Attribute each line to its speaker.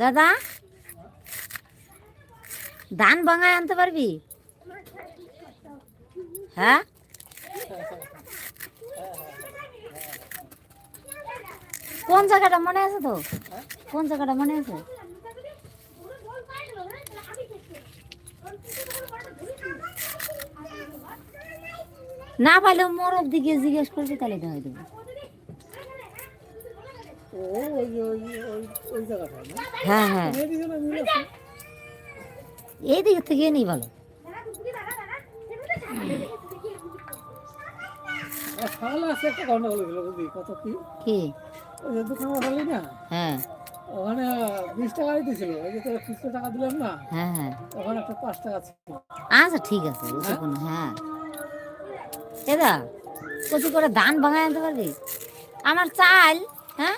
Speaker 1: দাদা ধান ভাঙায় আনতে পারবি? হ্যাঁ, কোন জায়গাটা মনে আছে তো? কোন জায়গাটা মনে আছে? না পাইলে মোরব দিকে জিজ্ঞেস করবি, তাহলে দেখাই দেবো। হ্যাঁ হ্যাঁ, এই দিক থেকে নেই ভালো। কি? হ্যাঁ
Speaker 2: ওখানে 20 টাকা দিয়েছিল, ওই যে তোর 50 টাকা দিলাম না,
Speaker 1: হ্যাঁ হ্যাঁ,
Speaker 2: ওখানে একটা 5 টাকা ছিল।
Speaker 1: আচ্ছা ঠিক আছে, ওটা কোনো। হ্যাঁ এদা কচি করে ধান ভাঙায় আনতে পারবি? আমার চাল, হ্যাঁ